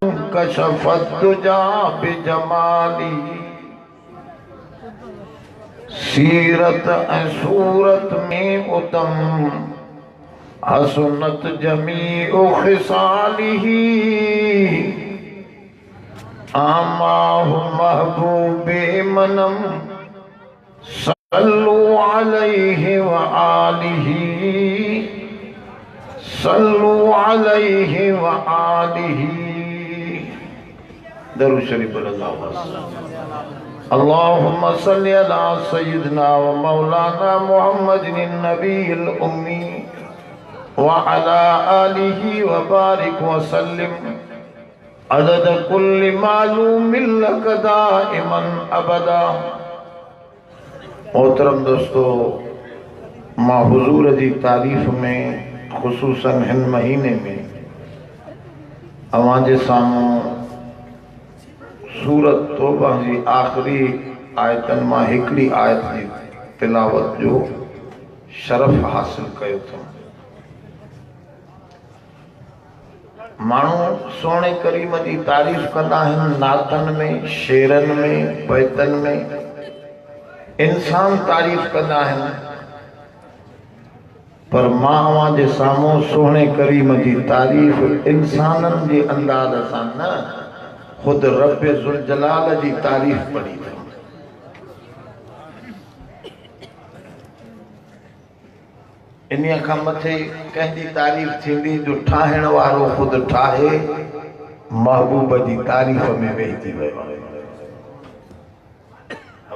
कशफत दुजा बिजमाली सीरत ऐं सूरत में उतम हसनत जमीउ खिसालिही आमाहु महबूबे मनम सल्लु अलैहि व आलिही सल्लु अलैहि व आलिही। दरूद शरीफ अल्लाहु अल्लाहुम्मा सल्लि अला सय्यिदिना व मौलाना मुहम्मदिन नबील उम्मी व अला आलिही व बारिक व सल्लिम अदद कुल्लि मालूमिन लक दाइमन अबदा। मोहतरम दोस्तों, मां हुजूर जी तारीफ़ में खुसूसन हिन महीने में अवां जे साम्हूं सूरत तौबा जी आखिरी आयतन मां हिकड़ी आयत जी तिलावत जो शरफ हासिल कयो थो। माण्हू सोने करीम जी तारीफ़ कंदा आहिनि नातन में, शेरन में, बैतन में। इंसान तारीफ़ कंदा आहिनि, पर मां अवां जे साम्हूं सोने करीम जी तारीफ़ इंसाननि जे अंदाज़ सां न, खुद रब ज़ुल जलाल जी तारीफ़ पढ़ी थी। इन्हीअ खां मथे कंहिंजी तारीफ़ थींदी जो ठाहिण वारो खुद ठाहे महबूब जी तारीफ़ में वेही वियो आहे।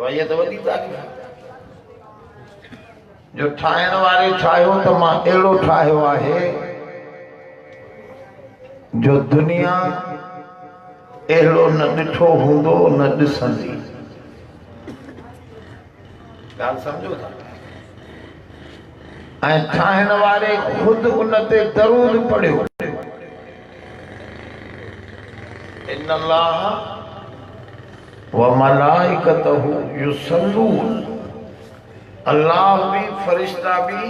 इहा त वॾी तारीफ़ जो ठाहिण वारे ठाहियो त मां अहिड़ो ठाहियो आहे जो दुनिया अहिड़ो न ॾिठो हूंदो, न ॾिसंदी। ॻाल्हि सम्झो था? ऐं ठाहिण वारे खुद उन ते दरूद पढ़ियो। इन्नल्लाह व मलाइकतहु युसल्लून, अल्लाह भी फरिश्ता भी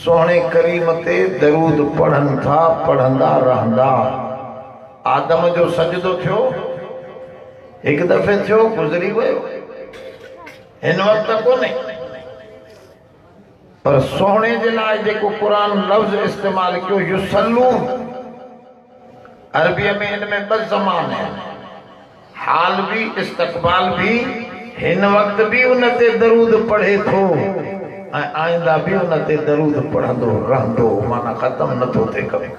सोने करीम ते दरूद पढ़न था, पढ़ंदा रहंदा। आदम जो सजदो थियो, एक दफे थियो, गुजरी वियो, हिन वक्त कोन्हे। पर सोने जे लाइ जेको कुरान लफ्ज़ इस्तेमाल कयो युसल्लून, अरबीअ में इन में ॿ ज़मान आहिनि, हाल भी इस्तक़बाल भी। हिन वक्त भी उन ते दरूद पढ़े थो ऐं आइंदा भी उन ते दरूद पढ़ंदो रहंदो, माना ख़त्म नथो थिए कभी।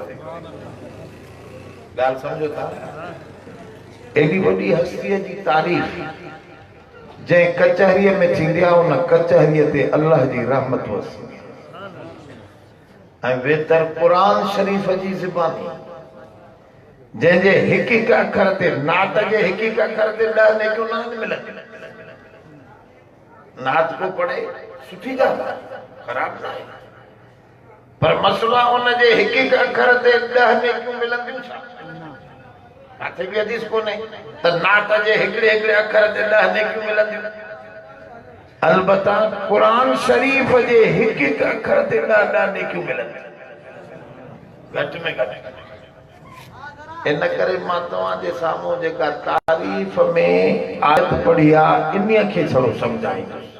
ॻाल्हि सम्झो था? एॾी वॾी हस्तीअ जी तारीफ़ जंहिं कचहरीअ में थींदी आहे, उन कचहरीअ ते अल्लाह जी रहमत वसंदी आहे। ऐं बेहतर क़ुरान शरीफ़ जी ज़बानी जंहिंजे हिक हिक अखर ते, नात जे हिक हिक अखर ते 10 नेकियूं न मिलंदियूं। नात को पढ़े सुठी ॻाल्हि आहे, ख़राब न आहे, पर मसला उन जे हिक हिक अखर ते 10 नेकियूं मिलंदियूं छा? काथे भी हदीस कोन्हे त नात जे हिकड़े हिकड़े अखर ते 10 नेकियूं मिलंदियूं। अलबत्ता कुरान शरीफ़ जे हिक हिक अखर ते 10 नेकियूं मिलंदियूं, घट में घट। इन करे मां तव्हां जे साम्हूं जेका तारीफ़ में आयत पढ़ी आहे, इन्हीअ खे थोरो सम्झाईंदुसि।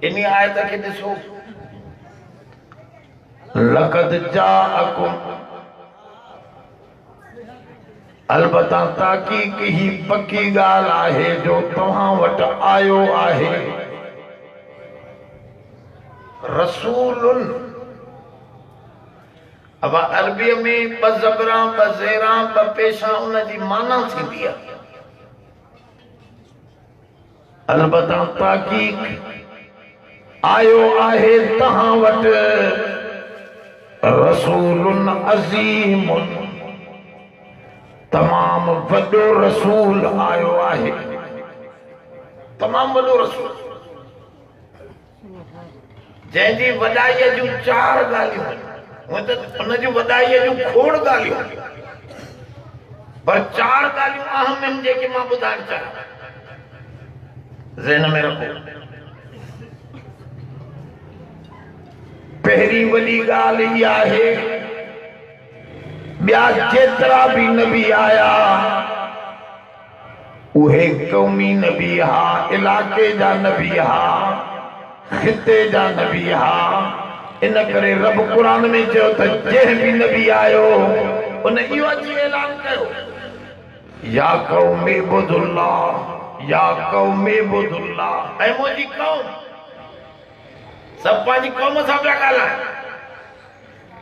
इन आयत खे ॾिसो, लक़द जाअकुम, अलबत्ता ताकीक ही पक्की ॻाल्हि आहे जो तव्हां वटि आयो आहे रसूलुन। अब अरबीअ में 2 ज़बरां 2 ज़ेरां 2 पेशां उन जी माना थींदी आहे। अलबत्ता ताकीक आयो आहे तव्हां वटि रसूलुन अज़ीमुन, तमाम वॾो रसूल आयो आहे, तमाम वॾो रसूल जंहिंजी वॾाईअ जूं 4 ॻाल्हियूं आहिनि। उन जूं वॾाईअ जूं खोड़ ॻाल्हियूं आहिनि, पर 4 ॻाल्हियूं अहम आहिनि जेके मां ॿुधाइण चाहियां, ज़हन में रखो। पहली वॾी ॻाल्हि इहा आहे ॿिया जेतिरा भी नबी आया उहे क़ौमी नबी हा, इलाके जा नबी हा, खिते जा नबी हा। इन करे रब कुरान में चयो त जंहिं भी नबी आयो उन इहो अची ऐलान कयो, या क़ौमी इब्दुल्लाह, या क़ौमी इब्दुल्लाह, ऐं मुंहिंजी क़ौम। सब पंहिंजी क़ौम सां पिया ॻाल्हाइनि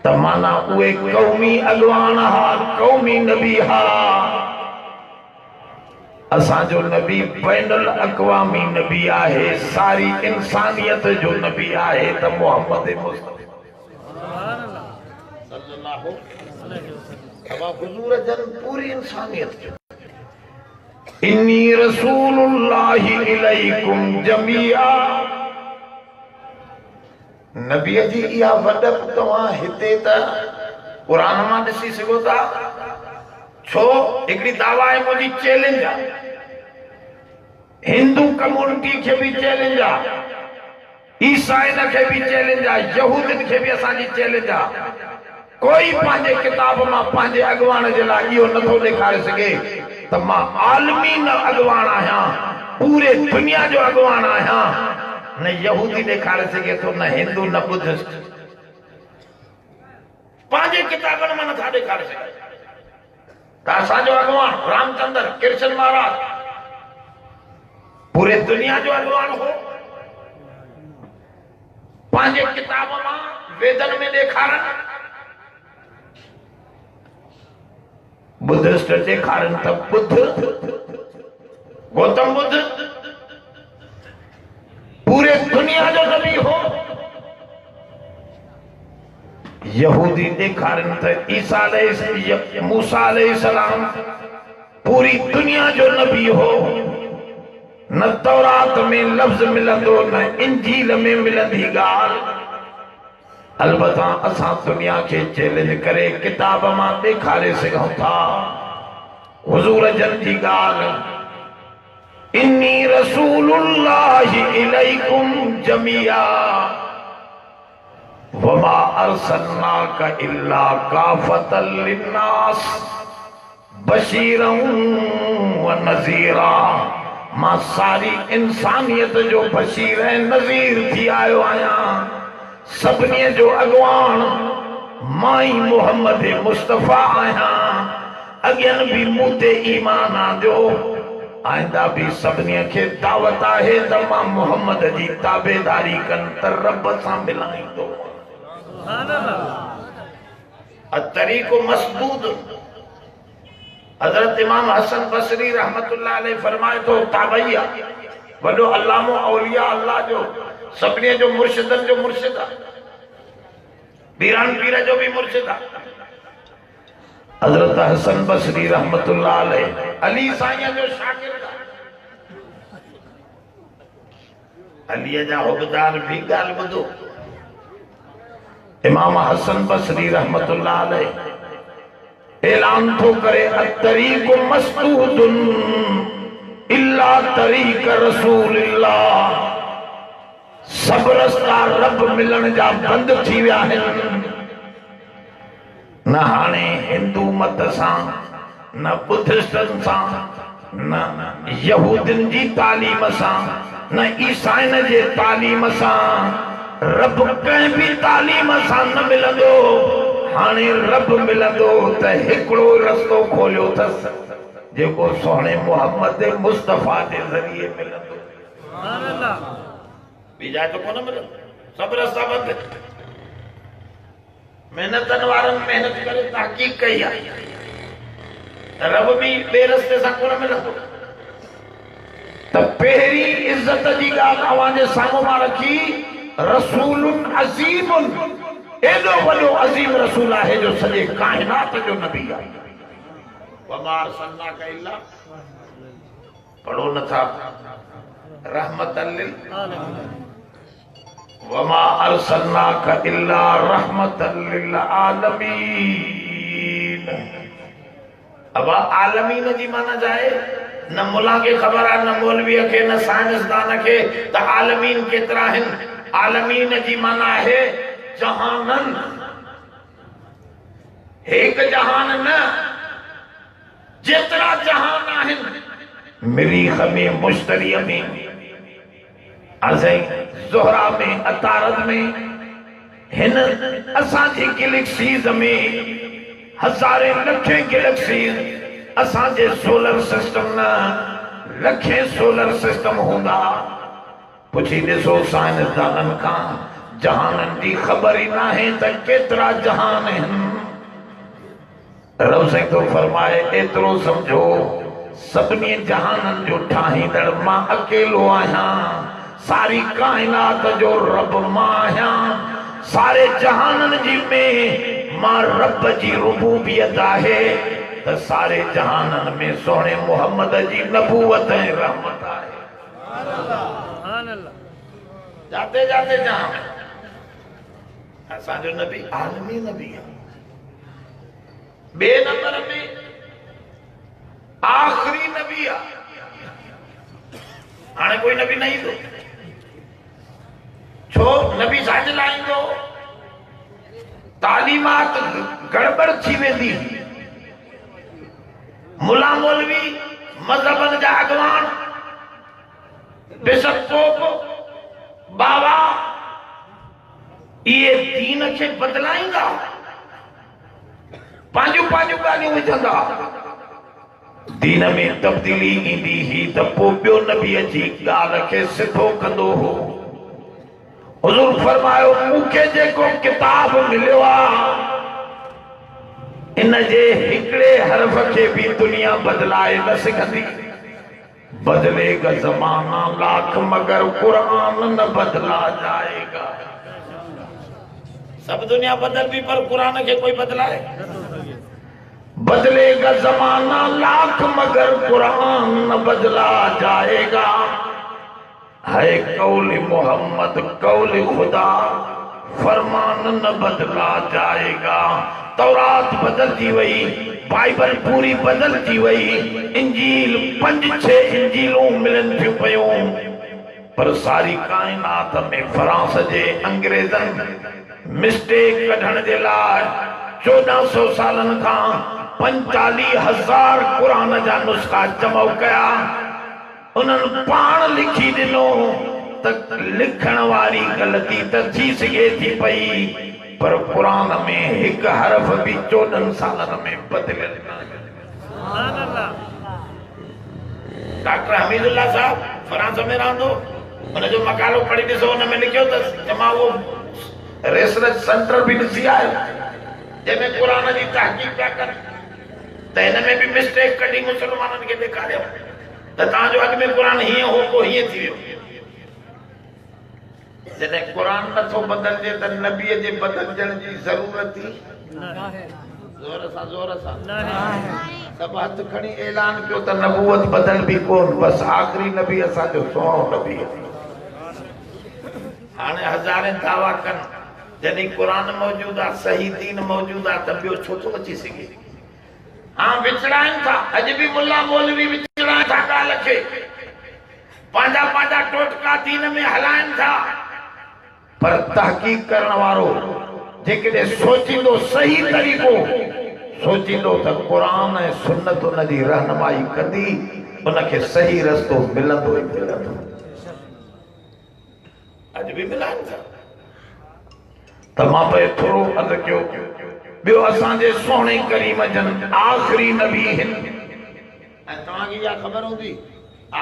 त माना उहे क़ौमी अॻवान हा, क़ौमी नबी हा। असांजो नबी बैनुल अक़वामी नबी आहे, सारी इंसानियत जो नबी आहे त मोहम्मद मुस्तफ़ा सल्लल्लाहु अलैहि वसल्लम हुजूर जन पूरी इंसानियत जो इन्नी रसूलुल्लाहि इलैकुम जमीआ। नबी जी इहा वॾप तव्हां हिते त क़ुरान मां ॾिसी सघो था। छो हिकिड़ी दावा आहे मुंहिंजी चैलेंज आहे, हिंदू कम्युनिटी खे भी चैलेंज आहे, ईसाइन खे भी चैलेंज आहे, यहूदिन खे भी असांजी चैलेंज आहे। कोई पंहिंजे किताब मां पंहिंजे अॻवान जे लाइ इहो नथो ॾेखारे सघे त मां आलमीन अॻवान आहियां, पूरे दुनिया जो अॻवान आहियां। न यहूदी ॾेखारे सघे थो, न हिंदू, न बुद्धिस्ट, पंहिंजे किताबनि मां नथा ॾेखारे सघे। त असांजो अॻवान रामचंद्र कृष्ण महाराज पूरे दुनिया जो अॻवान हो, पंहिंजे किताब मां वेदन में ॾेखारनि। बुद्धिस्ट ॾेखारनि त बुद्ध, गौतम बुद्ध पूरे दुनिया जो नबी हो। यहूदी ॾेखारनि त ईसा मूसा अलैहिस्सलाम पूरी दुनिया जो नबी हो। न तौरात में लफ्ज़ मिलंदो, न इंजील में मिलंदी ॻाल्हि। अलबत्ता असां दुनिया खे चैलेंज करे किताब मां ॾेखारे सघूं था हुजूर जन जी ॻाल्हि। इन्नी रसूलुल्लाहि इलैकुम जमीआ वमा अरसलनाक इल्ला काफतल लिन्नास बशीरन व नज़ीरा। मां सारी इंसानियत जो बशीर ऐं नज़ीर थी आयो आहियां, सभिनी जो अॻवान। मां ई मोहम्मद मुस्तफ़ा आहियां। अॻियनि भी मूं ते ईमान आणिजो, आइंदा भी सभिनी खे दावत आहे त मां मोहम्मद जी ताबेदारी कनि त रब सां मिलाईंदो। तरीक़ो मसदूद। हज़रत इमाम हसन बसरी रहमतुल्लाह अलैह फरमाए तो ताबैया वॾो अल्लामो औलिया अल्लाह जो सभिनी जो मुर्शिदन जो मुर्शिद आहे, पीरान पीर जो भी मुर्शिद आहे। हज़रत हसन बसरी रहमतुल्लाह अलैह अली साईं जो शागिर्द आहे। अली जा हुबदार भी ॻाल्हि ॿुधो। इमाम हसन बसरी रहमतुल्लाह अलैह ऐलान थो करे अतरीक़ मसदूदुन इल्ला तरीक़ रसूलिल्लाह। सब रस्ता रब मिलण जा बंद थी विया आहिनि। न हाणे हिंदू मत सां, न बुद्धिस्टन सां, न यहूदिन जी तालीम सां, न ईसाइन जे तालीम सां, रब कंहिं भी तालीम सां न मिलंदो। हाणे रब मिलंदो त हिकिड़ो रस्तो खोलियो अथसि जेको सोहणे मोहम्मद मुस्तफ़ा जे ज़रिए मिलंदो। ॿीजा तो कोन मिलंदो, सब रस्ता बंद। मेहनतन वारनि मेहनत करे तहक़ीक़ कई आहे, रब भी ॿिए रस्ते सां कोन मिलंदो। त पहिरीं इज़त जी ॻाल्हि अव्हां जे साम्हूं मां रखी, रसूलुन अज़ीमुन, एॾो वॾो अज़ीम रसूल आहे जो सॼे काइनात जो नबी आहे। वमा अरसलनाक इल्ला, पढ़ो नथा, रहमतल लिल आलमीन। वमा अरसलनाक इल्ला रहमतल लिल आलमीन। अब आलमीन जी माना जाए न मुला के खबर आहे, न मौलवी खे, न साइंसदान खे त आलमीन केतिरा आहिनि। आलमीन जी माना आहे जहानन। एक जहान न जेतरा जहान आहिन मरीख में मुश्तरी में असाई ज़ोहरा में अतारत में हिन असांजी गैलेक्सीज़ में हज़ारे लखे गैलेक्सीज़ असांजे सोलर सिस्टम न लखे सोलर सिस्टम होंदा पुछी ॾिसो साइंसदाननि खां जहाननि जी ख़बर ई नाहे त केतिरा जहान आहिनि रब साईं तो फरमाए एतिरो समझो सभिनी जहाननि जो ठाहींदड़ मां अकेलो आहियां सारी काइनात जो रब मां आहियां सारे जहाननि जी में मां रब जी रुबूबियत आहे त सारे जहाननि में सोने मोहम्मद जी नबूवत ऐं रहमत आहे जाते जाते जहां असांजो नबी आलमी नबी आहे बे नंबर में आखिरी नबी आहे हाणे कोई नबी न ईंदो छो नबी सां लाईंदो तालीमात गड़बड़ थी वेंदी मुला मौलवी मजहबन जा अगवान बिशप पोप बाबा ये दीन खे बदलाईंदा पांजू पांजू ॻाल्हियूं विझंदा दीन में तब्दीली ईंदी ही त पोइ ॿियो नबी अची ॻाल्हि खे सिधो कंदो हो हुज़ूर फरमायो मूंखे जेको किताब मिलियो आहे इन जे हिकिड़े हर्फ खे बि दुनिया बदलाए न सघंदी बदलेगा ज़माना लाख मगर कुरान न बदला जाएगा सब दुनिया बदल भी पर कुरान के कोई बदलाए बदलेगा जमाना लाख मगर कुरान न बदला जाएगा है कौल मोहम्मद कौल खुदा फरमान न बदला जाएगा तौरात बदलती वही बाइबल पूरी बदलती वही इंजील 5-6 इंजीलूं मिलन थियूं पयूं पर सारी काइनात में फ्रांस जे अंग्रेजन मिस्टेक कढण जे लाइ 1400 सालन खां 45,000 कुरान जा नुस्खा जमा कया उन्हनि पाण लिखी ॾिनो त लिखण वारी ग़लती त थी सघे थी पई पर कुरान में हिक हरफ भी 14 सालन में बदलियल डॉक्टर हमीदुल्ला साहब फ्रांस में रहंदो उन जो मकालो पढ़ी ॾिसो उन में लिखियो त जमा वो रिसर्च सेंटर भी ॾिसी आयो जंहिंमें कुरान जी तहक़ीक़ पिया कनि त हिन में भी मिस्टेक कढी मुसलमाननि खे ॾेखारियो त तव्हांजो अॻु में कुरान हीअं हो पोइ हीअं थी वियो जॾहिं कुरान नथो बदलजे त नबीअ जे बदलजण जी ज़रूरत ई ज़ोर सां सभु हथ खणी ऐलान कयो त नबूवत बदल बि कोन बस आख़िरी नबी असांजो सुहिणो नबी हाणे हज़ारे दावा कनि जॾहिं कुरान मौजूद आहे सही दीन मौजूद आहे त ॿियो छो थो अची सघे हाँ विचड़ाइनि था अॼु बि मुल्ला मौलवी विचड़ाइनि था ॻाल्हि खे पंहिंजा पंहिंजा टोटका दीन में हलाइनि था पर तहक़ीक़ करण वारो जेकॾहिं सोचींदो सही तरीक़ो सोचींदो त कुरान ऐं सुन्नत उन जी रहनुमाई कंदी उनखे सही रस्तो मिलंदो ई मिलंदो अॼु बि मिलाइनि था त मां पे थोरो अर्ज़ु कयो ॿियो असांजे सोणे करीम जन आख़िरी नबी आहिनि ऐं तव्हांखे इहा ख़बर हूंदी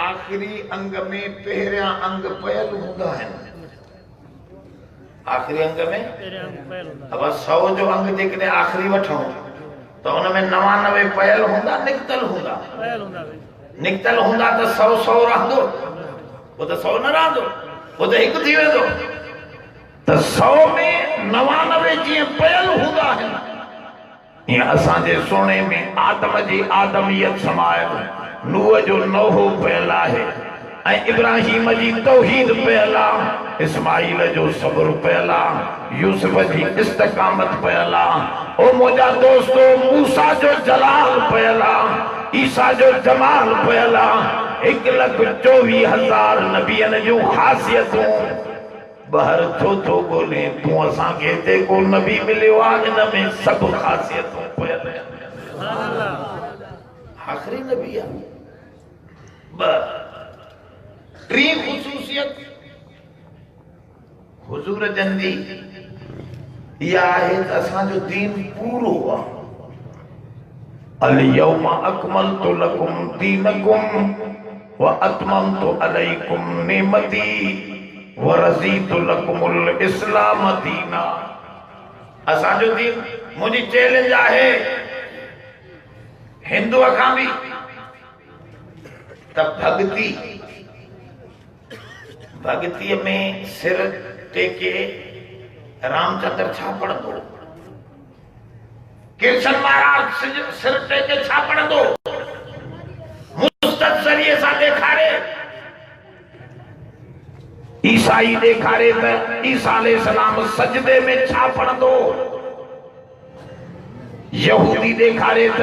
आख़िरी अंग में पहिरियां अंग पयल हूंदा आहिनि आखिरी अंग में अब 100 जो अंग जेकॾहिं आखिरी वठूं त उन में 99 पयल हूंदा निकतल हूंदा निकतल हूंदा त 100 रहंदो वो त 100 न रहंदो वो त हिकु थी वेंदो त 100 में 99 जीअं पयल हूंदा आहिनि ईअं असांजे सोने में आदम जी आदमियत समायल नूह जो नोहो पयल आहे ऐं इब्राहिम जी तौहीद पयल आहे इस्माइल जो सब्र पयल आहे यूसुफ जी इस्तकामत पयल आहे ओ मुंहिंजा दोस्तो मूसा जो जलाल पयल आहे ईसा जो जमाल पयल आहे 1,24,000 नबियनि जूं ख़ासियतूं बाहर छो थो ॻोल्हे तूं असांखे हिते को नबी मिलियो आहे इन में सभु ख़ासियतूं पियल आहिनि आख़िरी नबी आहे टी ख़ुसूसियत हुजूर जन जी इहा आहे त असांजो दीन पूरो आहे اليوم أكملت لكم دينكم وأتممت عليكم نعمتي ورضيت لكم الإسلام دينا असांजो दीन मुंहिंजी चैलेंज आहे हिंदुअ खां बि त भगतीअ में सिर टेके रामचंद्र छा पढ़ंदो कृष्ण महाराज सिर टेके छा पढ़ंदो मुस्तक़बिलीअ सां ॾेखारे ईसाई ॾेखारे त ईसा अलैहिस्सलाम सजदे में छा पढ़ंदो यहूदी ॾेखारे त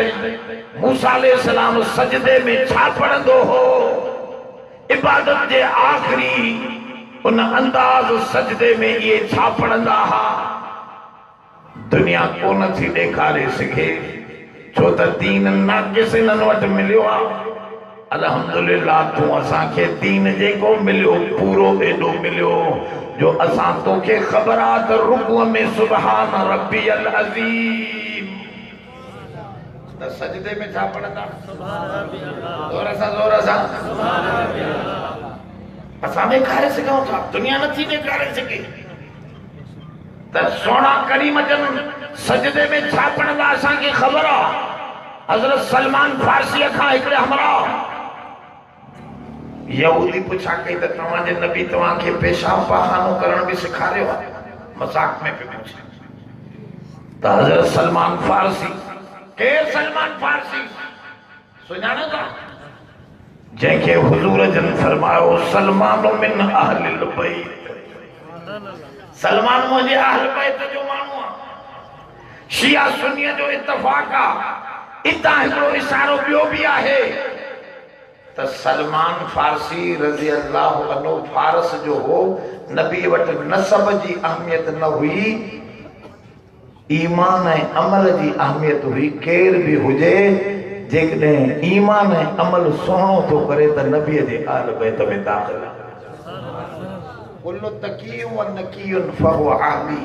मूसा अलैहिस्सलाम सजदे में छा पढ़ंदो हो इबादत जे आख़िरी उन अंदाज़ सजदे में इहे छा पढ़ंदा हुआ दुनिया कोन थी ॾेखारे सघे छो त दीन नाक़िस इन्हनि वटि मिलियो आहे अल्हम्दुलिल्लाह तूं असांखे दीन जेको मिलियो पूरो एॾो मिलियो जो असां तोखे ख़बर आहे त रुकूअ में सुब्हान रब्बियल अज़ीम त सजदे में छा पढ़ंदा ज़ोर सां असां ॾेखारे सघूं था दुनिया नथी ॾेखारे सघे त सोना करीम जन सजदे में छा पढ़ंदा असांखे ख़बर आहे हज़रत सलमान फारसीअ खां हिकिड़े हमरा यहूदी पुछा कई त तव्हांजे नबी तव्हांखे पेशाब पाखानो करण बि सेखारियो आहे मज़ाक में बि पुछे त हज़रत सलमान फारसी केरु सलमान फारसी सुञाणो था जंहिंखे हुजूर जन फरमायो सलमान मिन अहलिल बैत सलमान मुंहिंजे अहल बैत जो माण्हू आहे शिया सुन्नीअ जो इत्तफ़ाक़ आहे इतां हिकिड़ो इशारो ॿियो बि आहे त सलमान फारसी रज़ी अल्लाह अन्हु फारस जो हो नबी वटि नसब जी अहमियत न हुई ईमान ऐं अमल जी अहमियत हुई केर बि हुजे जेकॾहिं ईमान ऐं अमल सुहिणो थो करे त नबीअ जे अहल बैत में दाख़िल आहे कुल्लु तक़ियुन व नक़ियुन फहुव आमी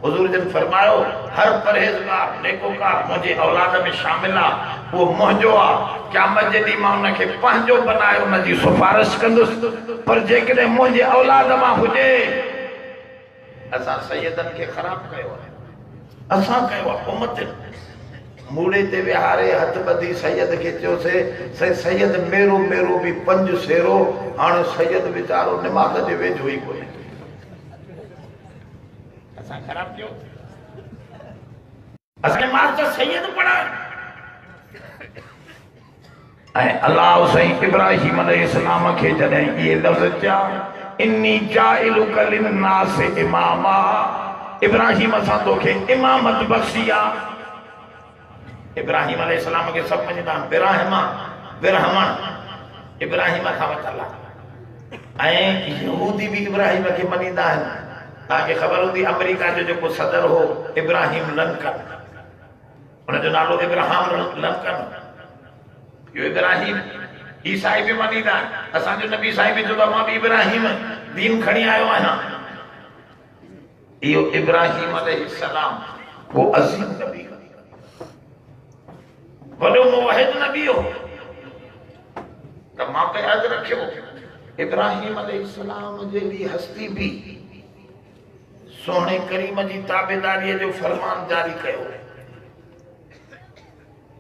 हुजूर जन फरमायो हर परहेज़गार नेकोकार मुंहिंजे औलाद में शामिल आहे उहो मुंहिंजो आहे क़यामत जे ॾींहुं मां उनखे पंहिंजो बनाए उनजी सिफारिश कंदुसि पर जेकॾहिं मुंहिंजे औलाद मां हुजे असां सैयदनि खे ख़राब कयो आहे असां कयो आहे उम्मत मूड़े ते विहारे हथ ॿधी सैयद खे चयोसीं सैयद मेरो मेरो बि पंज सेरो हाणे सैयद वीचारो निमाज़ जे वेझो ई कोन्हे असां ख़राब कयो असांखे मास्टर सैयद पढ़ाए ऐं अल्लाह साईं इब्राहिम अलैहिस्सलाम खे जॾहिं इहे लफ़्ज़ चया इन्नी जाइलुका लिन्नास इमामा इब्राहिम असां तोखे इमामत बख़्शी आहे इब्राहिम अलैहिस्सलाम के सब मञीदा बिरहमन इब्राहिम खां वरितल आहे ऐं यहूदी भी इब्राहिम के मञीदा आहिनि तव्हांखे ख़बर हूंदी अमेरिका जो जेको सदर हो इब्राहिम लिंकन उनजो नालो इब्राहिम लिंकन इहो इब्राहिम ईसाई भी मञीदा आहिनि असांजो नबी साईं बि चवंदो मां बि इब्राहिम दीन खणी आयो आहियां इहो इब्राहिम अलैहिस्सलाम वो अज़ीम नबी वॾो मुवहिद नबी हो त मां पे यादि रखियो इब्राहिम अलैहिस्सलाम जहिड़ी हस्ती भी सोने करीम जी ताबेदारीअ जो फरमान जारी कयो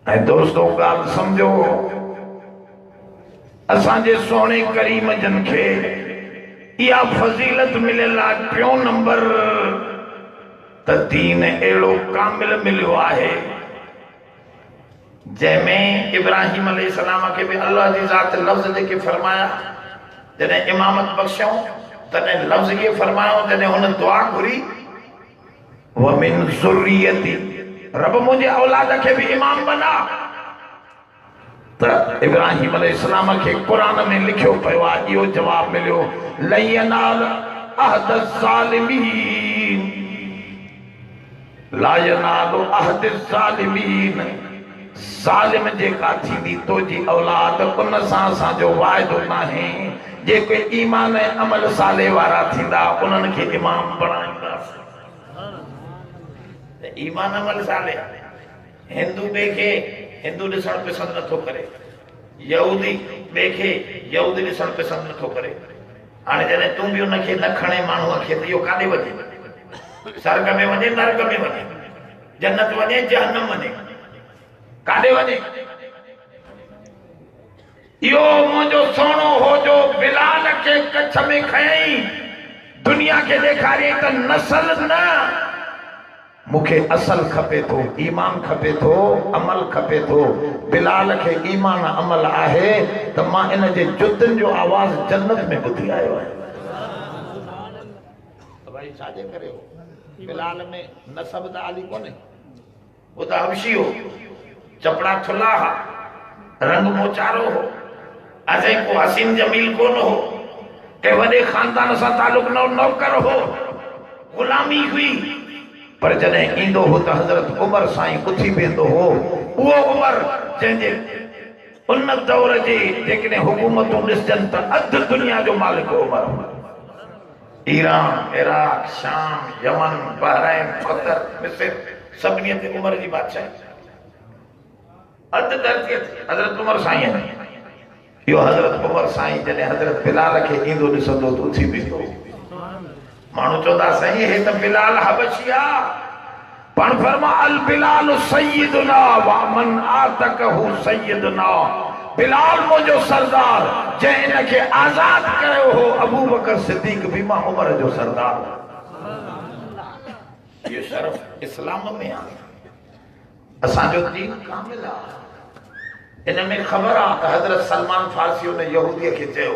ऐं दोस्तो ॻाल्हि सम्झो असांजे सोने करीम जन खे इहा फज़ीलत मिलियल आहे टियों नंबर त दीन अहिड़ो कामिल मिलियो आहे जंहिंमें इब्राहिम अलैहिस्सलाम के भी अल्लाह जी ज़ात लफ्ज़ जेके फरमाया जॾहिं इमामत बख़्शियऊं तॾहिं लफ्ज़ ये फरमायो जॾहिं हुन दुआ घुरी व मिन ज़ुर्रियती रब मुंहिंजे औलाद खे भी इमाम बना त इब्राहिम अलैहिस्सलाम के कुरान में लिखियो पियो आहे इहो जवाब मिलियो लन यनाल अहद ज़ालिमीन ला यनालु अहद ज़ालिमीन ज़ालिम जेका थींदी तुंहिंजी औलाद उन सां असांजो वाइदो नाहे जेके ईमान ऐं अमल साले वारा थींदा उन्हनि खे इमाम बणाईंदासीं ईमान अमल साले हिंदू ॿिए खे हिंदू ॾिसण पसंदि नथो करे यहूदी ॿिए खे यहूदी ॾिसण पसंदि नथो करे हाणे जॾहिं तूं बि उनखे न खणे माण्हूअ खे त इहो काॾे वञे स्वर्ग में वञे नरक में वञे जन्नत वञे जहन्नम वञे काॾे वञे इहो मुंहिंजो सोनो हो जो बिलाल खे कच्छ में खयईं दुनिया खे ॾेखारियईं त नस्ल न मूंखे असल खपे थो ईमान खपे थो अमल खपे थो बिलाल खे ईमान अमल आहे त मां इन जे जुतनि जो आवाज़ जन्नत में ॿुधी आयो आहियां भाई छाजे करे बिलाल में नसब त आली कोन्हे वो त हबशी हो चपड़ा थुला हा रंग मोचारो हो अजय को हसीन जमील कोन हो के वॾे खानदान सां तालुक न नौकर हो गुलामी हुई पर जॾहिं ईंदो हो त हज़रत उमर साईं उथी वेंदो हो उहो उमर जंहिंजे उन दौर जी जेकॾहिं हुकूमतूं ॾिसजनि त अधु दुनिया जो मालिक उमर हो ईरान इराक शाम यमन बहरैन क़तर मिस्र सभिनी ते उमर जी बादशाही अधु धरतीअ ते हज़रत उमर साईं इहो हज़रत उमर साईं जॾहिं हज़रत बिलाल खे ईंदो ॾिसंदो त उथी वेंदो माण्हू चवंदा साईं हे त बिलाल हबशी आहे पण फरमा अल बिलाल सय्यदुना व मन आतकहु सय्यदुना बिलाल मुंहिंजो सरदार जंहिं इनखे आज़ाद कयो हो अबू बकर सिद्दीक़ बि मां उमर जो सरदार इहो शरफ़ इस्लाम में आहे असांजो दीन कामिल आहे इन में ख़बर आहे त हज़रत सलमान फारसी उन यहूदीअ खे चयो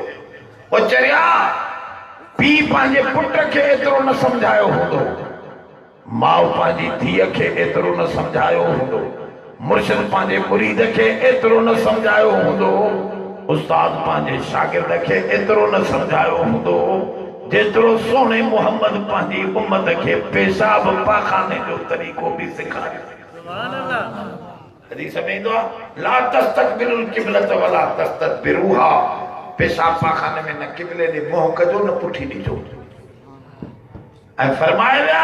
ओ चरिया पीउ पंहिंजे पुट खे एतिरो न सम्झायो हूंदो माउ पंहिंजी धीअ खे एतिरो न सम्झायो हूंदो मुर्शिद पंहिंजे मुरीद खे एतिरो न सम्झायो हूंदो उस्ताद पंहिंजे शागिर्द खे एतिरो न सम्झायो हूंदो जेतिरो सोने मोहम्मद पंहिंजी उम्मत खे पेशाब पाखाने जो तरीक़ो बि सेखारियो सुभान अल्लाह हदीस में ईंदो आहे ला तस्तकबिलुल क़िबलत वला तस्तदबिरुहा पेशाब पाखाने में न क़िबले ॾे मुंहुं कजो न पुठी ॾिजो ऐं फरमाए विया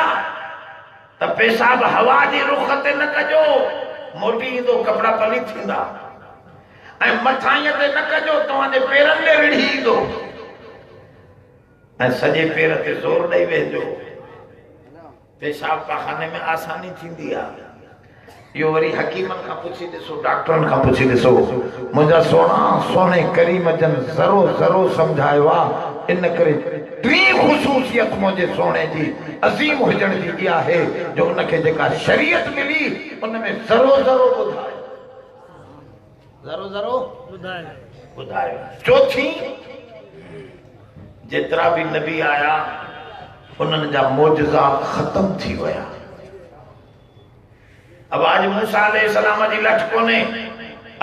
त पेशाब हवा जी रुख ते न कजो मोटी ईंदो कपिड़ा पली थींदा ऐं मथाईअ ते न कजो तव्हांजे पेरनि में रिढ़ी ईंदो ऐं सॼे पेर ते ज़ोर ॾेई वेहिजो पेशाब पाखाने में आसानी थींदी आहे यो वरी हकीमन का पुछी ॾिसो डॉक्टरन का पुछी ॾिसो मुंहिंजा सोना सोने करीम जन ज़रो ज़रो सम्झायो आहे इन करे टी ख़ुशूसियत मुंहिंजे सोने जी अज़ीम हुजण जी इहा आहे जो उनखे जेका शरीयत मिली उन में ज़रो ज़रो ॿुधायो ज़रो ज़रो ॿुधायो चौथी जेतिरा बि नबी आया उन्हनि जा मोजज़ा ख़त्म थी विया अब आज मूसा अलैहिस्सलाम जी लठ कोने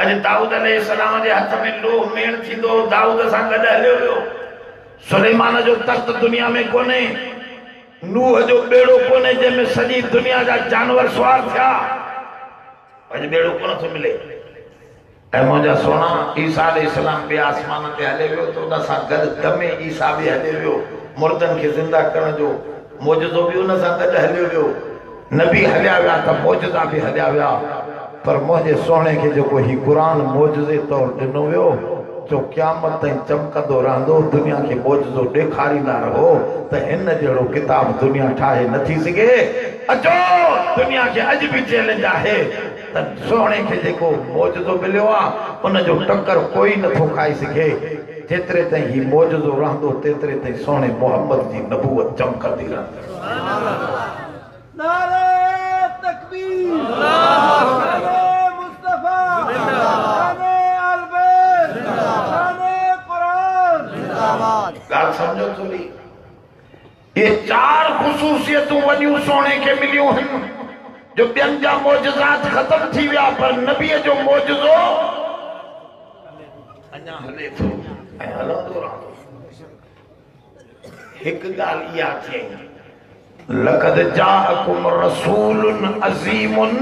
अज दाऊद अलैहिस्सलाम जे हथ में लोह मेण थींदो दाऊद सां गॾु हलियो वियो सुलेमान जो तख्त दुनिया में कोने नूह जो बेड़ो कोने जंहिंमें सॼी दुनिया जा जानवर सवार थिया अज बेड़ो कोन थो मिले ऐं मुंहिंजा सोना ईसा अलैहिस्सलाम बि आसमान ते हले वियो त उन सां गॾु दमे ईसा बि हले वियो मुर्दनि खे ज़िंदा करण जो मोजज़ो बि उन सां गॾु हलियो वियो नबी हलिया विया त मोजज़ा बि हलिया विया पर मुंहिंजे सोने खे जेको ही क़ुरान मोजज़े तौर ॾिनो वियो जो क़यामत ताईं चमकंदो रहंदो दुनिया खे मोजज़ो ॾेखारींदा रहो त हिन जहिड़ो किताब दुनिया ठाहे नथी सघे अचो दुनिया खे अॼु बि चैलेंज आहे त सोने खे जेको मोजज़ो मिलियो आहे उन जो टक्कर कोई नथो खाई सघे जेतिरे ताईं ही मोजज़ो रहंदो तेतिरे ताईं सोने मोहम्मद जी नबूवत चमकंदी रहंदी नारे तकबीर नारे मुस्तफा नारे अलबैत नारे कुरान जिंदाबाद ॻाल्हि समझो थोड़ी ये चार ख़ुशूसियतूं वॾियूं सोने खे मिलियूं आहिनि जो ॿियनि जा मोजज़ात ख़त्म थी विया पर नबीअ जो मोजज़ो अञा हले थो ऐं हलंदो रहंदो हिकु ॻाल्हि इहा चई लक़द जाअकुम रसूलुन अज़ीमुन,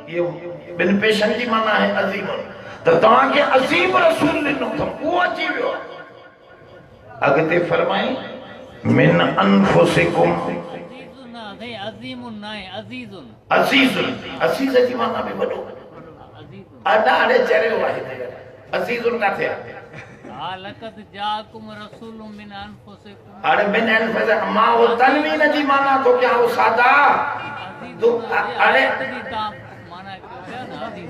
इहो ॿिनि पेशनि जी माना आहे अज़ीमुन, त तव्हांखे अज़ीम रसूल ॾिनो अथमि, उहो अची वियो। अॻिते फरमाई मिन अनफुसिकुम, अज़ीज़ुन, अज़ीज़ जी माना बि वॾो, अॾाड़े चरियो आहे। अज़ीज़ुन काथे आहे? लक़द जाअकुम रसूलुम मिन अनफुसिकुम, अरे मिन अनफुसिकुम मां वो तनवीन जी माना तो क्या वो सादा तो अरे माना क्या ना अजीज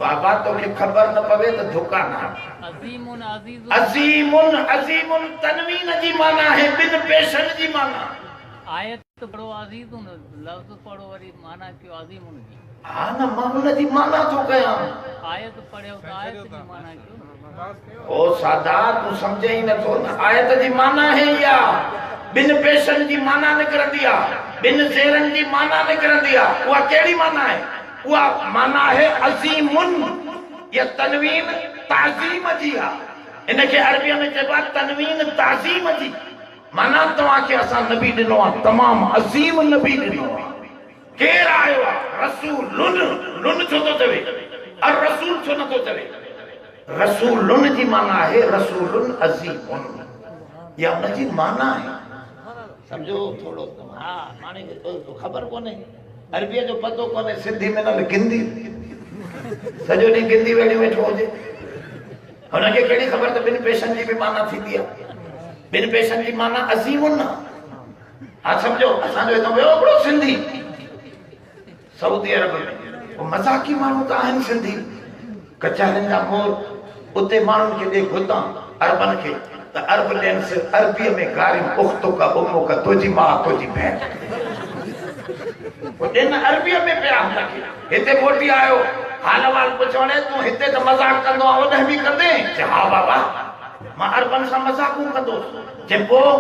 बाबा तो के खबर न पवे तो धोखा ना। अजीमुन अजीज, अजीमुन अजीमुन तनवीन जी माना है बिन पेशन जी माना। आयत पढ़ो अजीजुन, लफ्ज पढ़ो वरी माना क्यों अजीमुन की? हां ना माना जी माना तो कया आयत पढ़ो तो आयत की माना क्यों? ओ सादा तू समझे ही न तो आयत जी माना है या बिन पेशन जी माना निकर दिया, बिन ज़ेरन जी माना निकर दिया। वो केड़ी माना है? वो माना है अजीमुन, ये तनवीन ताजीम जी है। इनके अरबी में चइबो आहे तनवीन ताजीम जी माना तव्हांखे असां नबी ॾिनो आहे, तमामु अज़ीम नबी ॾिनो आहे। केरु आयो आहे? रसूलुन, लुन छो थो चवे? और रसूल छो नथो चवे? रसूलुन जी माना है रसूलुन अज़ीमुन, या उनजी माना है। समझो थोड़ो, हाँ माने तो खबर कोने, अरबीअ जो पतो कोने, सिंधी में न गिंदी, सॼो ॾींहुं गिंदी वेठी वेठो हुजे, हुनखे कहिड़ी ख़बर त ॿिनि पेशनि जी बि माना थींदी आहे। ॿिनि पेशनि जी माना अज़ीमुन। हा सम्झो, असांजो हितां वियो हिकिड़ो सिंधी सऊदी अरब में, मज़ाकी माण्हू त आहिनि सिंधी, कचारियुनि जा मोर, उते माण्हुनि खे ॾे घुतां अरबनि खे, त अरब ॾियनि अरबीअ में गारियूं, उख्तो का उम्मो का, तुंहिंजी माउ तुंहिंजी भेण, ॾियनि अरबीअ में पिया हुनखे। हिते मोटी आयो, हाल वाल पुछण, तूं हिते त मज़ाक कंदो आहे, ओॾे बि कंदे? चए हा बाबा मां अरबनि सां मज़ाकूं कंदोसि। चए पोइ?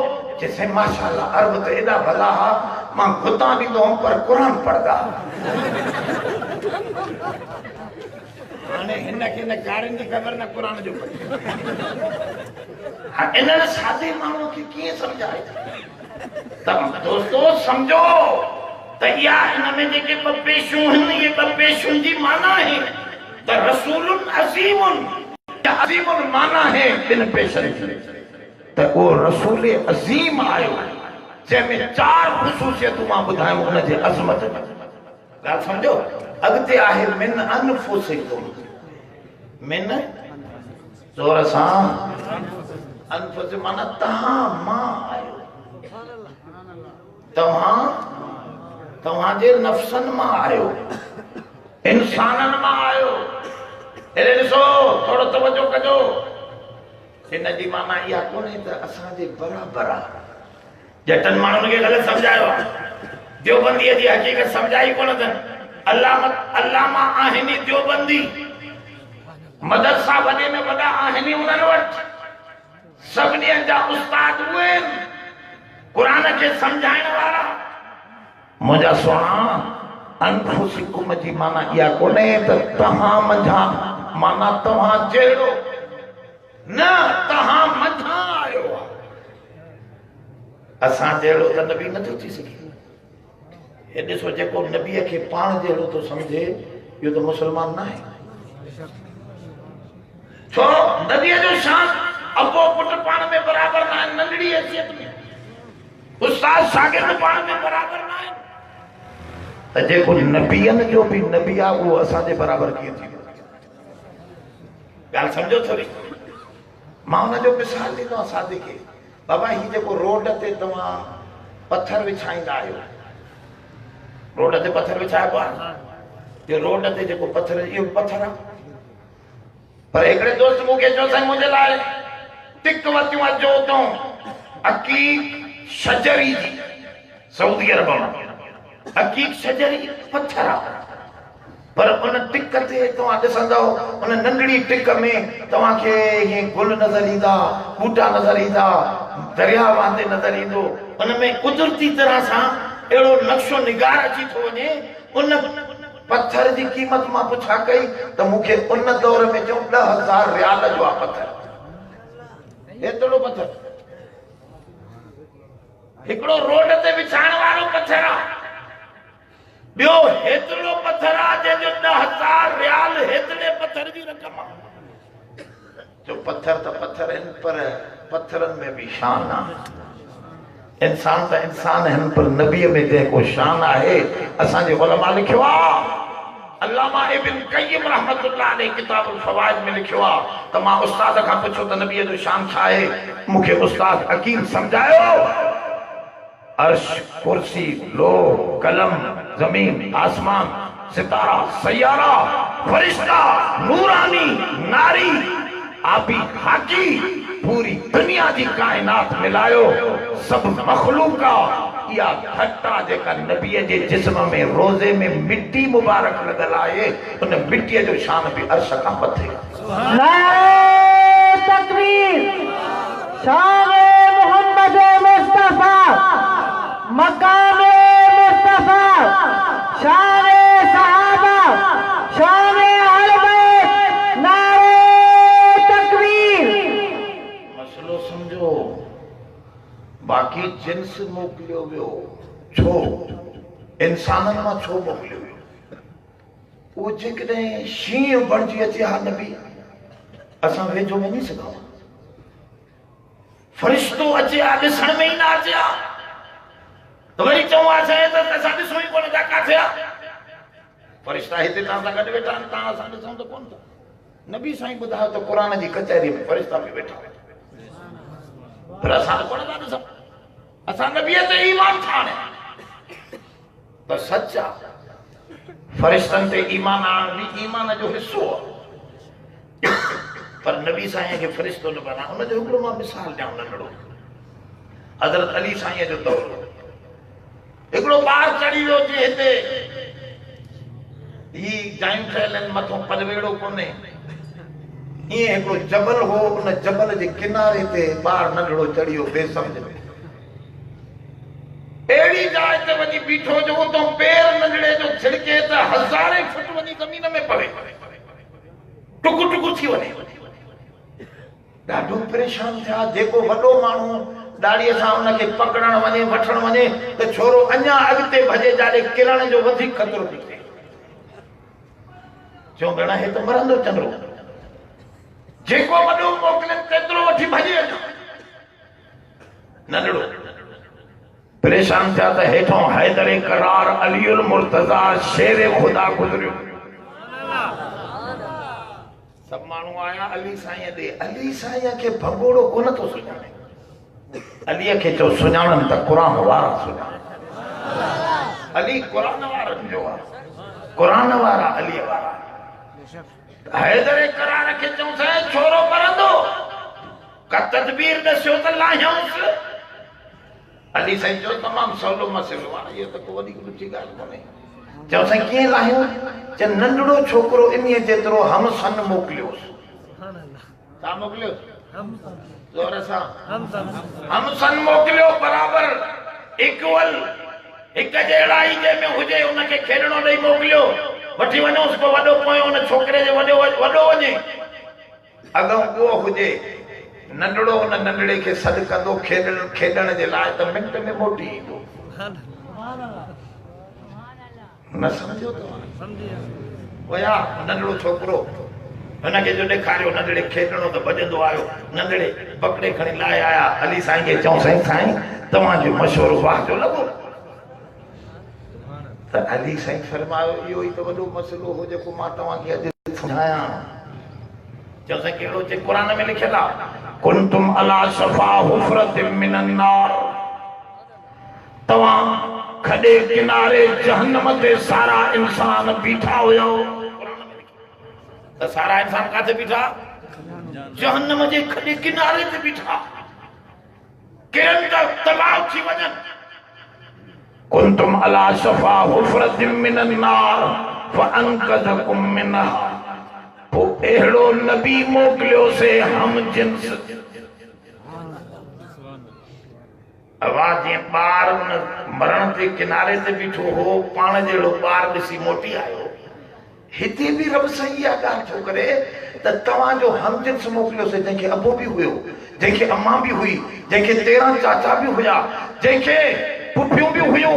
चए साईं माशाअल्लाह अरब त एॾा भला हा, मां घुतां ॾींदो हुउमि पर क़ुर पढ़ंदा। हाणे हिनखे न गारियुनि जी ख़बर न क़ुर जो। इन्हनि सादे माण्हू खे कीअं सम्झाए? त दोस्तो सम्झो त इहा इन में जेके ॿ पेशूं आहिनि, इहे ॿ पेशुनि जी माना आहे त रसूलुन अज़ीमुन, अज़ीमुन माना है ॿिनि पेशनि जी, त उहो रसूल अज़ीम आयो जंहिंमें 4 ख़ुसूसियतूं मां ॿुधायूं हुनजे अज़मत जी। ॻाल्हि सम्झो। अॻिते आहे मिन अनफुसिकुम, मिन ज़ोर सां, अनफुस माना तव्हां मां आयो, तव्हांजे नफ़्सनि मां आयो, इंसाननि मां आयो। हेॾे ॾिसो, थोरो तवजो कजो, हिन जी माना इहा कोन्हे त असांजे बराबरि आहे। जटनि माण्हुनि खे ग़लति सम्झायो आहे, देवबंदीअ जी हक़ीक़त सम्झाई कोन अथनि। अल्लामा आहिनि देवबंदी, मदरसा वॾे में वॾा आहिनि उन्हनि वटि, सभिनी जा उस्ताद उहे आहिनि, क़ुर खे सम्झाइण वारा। मुंहिंजा सुहिणा, अनफुसिकुम जी माना इहा कोन्हे त तव्हां मंझां, माना तव्हां जहिड़ो न, तव्हां मंझां आयो आहे। असां जहिड़ो त नबी नथो थी सघे। हे ॾिसो, जेको नबीअ खे पाण जहिड़ो थो सम्झे, इहो त मुस्लमान न आहे। छो? नबीअ जो शान अबो पुट पाण में बराबरि न आहिनि, नंढड़ी हैसियत में उस्ताद शागिर्द पाण में बराबरि न आहिनि, त जेको नबीअनि जो बि नबी आहे उहो असांजे बराबरि कीअं थी वियो? ॻाल्हि सम्झो थोरी। मां हुनजो मिसाल ॾींदो आहियां सादे खे। बाबा हीउ जेको रोड ते तव्हां पथर विछाईंदा आहियो, रोड ते पथर विछाइबो आहे, इहो रोड ते जेको पथर, इहो पथर आहे। पर हिकिड़े दोस्त मूंखे चयो साईं मुंहिंजे लाइ टिक वरितियूं अचो उतां अकीक शजरी जी, सऊदी अरब में अकीक शजरी पथर आहे। पर उन टिक ते तव्हां ॾिसंदव, उन नंढड़ी टिक में तव्हांखे हीअं गुल नज़र ईंदा, ॿूटा नज़र ईंदा, दरिया वांदे नज़र ईंदो। उन में कुदरती तरह सां अहिड़ो नक्शो निगार अची थो वञे। उन पत्थर जी क़ीमत मां पुछा कई त मूंखे उन दौर में चऊं 10,000 रियाल जो आहे पत्थर, एतिरो पत्थर। हिकिड़ो रोड ते विछाइण वारो पत्थर आहे, ॿियो हेतिरो पत्थर आहे जंहिंजो 10,000 रियाल हेतिरे पत्थर जी रक़म आहे। जो पत्थर त पत्थर आहिनि पर पत्थरनि में बि शान आहे। इंसान त इंसान आहिनि पर नबीअ में जेको शान आहे असांजे उलमा लिखियो आहे। अल्लामा इब्न क़य्यिम रहमतुल्लाह अलैह किताबुल फवाइद में लिखियो आहे त मां उस्ताद खां पुछो त नबीअ जो शान छा आहे। मूंखे उस्ताद हकीम सम्झायो अर्श, कुर्सी, लोह, कलम, जमीन, आसमान, सितारा, सैयारा, फरिश्ता, नूरानी, नारी, आबी, खाकी, पूरी दुनिया जी कायनात मिलायो सब मखलूका या घटा जेका नबीअ जे जिस्म में रोज़े में मिट्टी मुबारक लगल आहे उन मिट्टीअ जो शान भी अर्श खां मथे। नारे तकबीर, शान मोहम्मद मुस्तफा, मकाम मुस्तफा, शान सहाबा, शान अहले बैत, नारे तकबीर। मसलो समझो, बाकी जिन्स मोकिलियो वियो छो, इंसाननि मां छो मोकिलियो वियो। उहो जेकॾहिं शींहं बणिजी अचे हा नबी असां वेझो वञी सघूं, फरिश्तो अचे हा ॾिसण में ई न अचे हा त वरी चऊं असां त असां ॾिसूं ई कोन था किथे आहे। फरिश्ता हिते तव्हां सां गॾु वेठा आहिनि, तव्हां असां ॾिसूं त कोन था। नबी साईं ॿुधायो त क़ुरान जी कचहरी में फरिश्ता बि वेठा पर असां त कोन था ॾिसूं। असां नबीअ ते ईमान था आणिया त सच आहे। फरिश्तनि ते ईमान आणण बि ईमान जो हिसो आहे पर नबी साईं खे फरिश्तो न बना। उनजो हिकिड़ो मां मिसाल ॾियां नंढड़ो। हज़रत अली साईं जो दौर, हिकिड़ो ॿार चढ़ी वियो जे हिते ही जायूं ठहियल आहिनि, मथां पलवेड़ो कोन्हे, ईअं हिकिड़ो जबल हो, उन जबल जे किनारे ते ॿार नंढड़ो चढ़ी वियो बेसम्झ में। अहिड़ी जाइ ते वञी बीठो जो उतां पेर नंढड़े जो छिड़के त 1000 फुट वञी ज़मीन में पवे, टुकु टुकु थी वञे। ॾाढो परेशान थिया। जेको वॾो माण्हू ॾाड़ीअ सां उनखे पकड़ण वञे वठण वञे त छोरो अञा अॻिते भॼे जाॾे किरण जो वधीक ख़तरो थी थिए। चऊं भेण हे त मरंदो चंद्रो, जेको वॾो मोकिले तेतिरो वठी भॼे अचो। नंढड़ो परेशान थिया त हेठों हैदर करार अलीउल मुर्तज़ा शेर खुदा गुज़रियो। सब माण्हू आया अली साईं ॾे। अली साईं खे भगोड़ो कोन थो सुञाणे। अलीअ खे चओ सुञाणनि त क़ुरान वारा सुञाणे। अली क़ुरान वारनि जो आहे, क़ुरान वारा अलीअ वारा। हैदर करार खे चऊं साईं छोरो मरंदो, का तदबीर ॾसियो त लाहियूंसि। अली साईं चयो तमामु सवलो मसइलो आहे, इहो त को वॾी ॾुखी ॻाल्हि कोन्हे। चयो साईं कीअं लाहियूं? चयो नंढड़ो छोकिरो इन्हीअ जेतिरो हम सन मोकिलियोसि। छा मोकिलियोसि? ज़ोर सां हम सन मोकिलियो, बराबर इक्वल, हिक जहिड़ाई जंहिंमें हुजे उनखे खेॾणो ॾेई मोकिलियो। वठी वञोसि को वॾो पोयों उन छोकिरे जे वॾो वञे, अॻो उहो हुजे नंढड़ो उन नंढड़े खे सॾु कंदो खेॾण जे लाइ त मिंट में मोटी ईंदो। न सम्झो त वया नंढड़ो छोकिरो हुनखे जो ॾेखारियो नंढड़े खेॾणो त भॼंदो आयो। नंढड़े पकड़े खणी लाहे आया। अली साईं खे चऊं साईं साईं तव्हांजो मशवरो वाह जो लॻो। त अली साईं फरमायो इहो ई त वॾो मसइलो हो जेको मां तव्हांखे अॼु सम्झायां। चयो साईं कहिड़ो? चए क़ुरान में लिखियल आहे कुंतुम अला शफा हुफरतिन मिनन नार, तव्हां खॾे किनारे जहन्नम ते सारा इंसान बीठा हुयो। त सारा इंसान काथे बीठा? जहन्नम जे खॾे किनारे ते बीठा, किरन त तबाह थी वञनि। कुंतुम अला शफा हुफरतिन मिनन नार फअनक़ज़कुम मिनहा, पोइ अहिड़ो नबी मोकिलियोसीं हम जिन्स। आवाज़ जीअं ॿार उन मरण जे किनारे ते बीठो हो, पाण जहिड़ो ॿार ॾिसी मोटी आयो। हिते भी रब सही आ ॻाल्हि छो करे त तव्हांजो हमजिन्स मोकिलियोसीं जंहिंखे अबो बि हुयो, जंहिंखे अम्मा बि हुई, जंहिंखे 13 चाचा बि हुया, जंहिंखे पुफियूं बि हुयूं,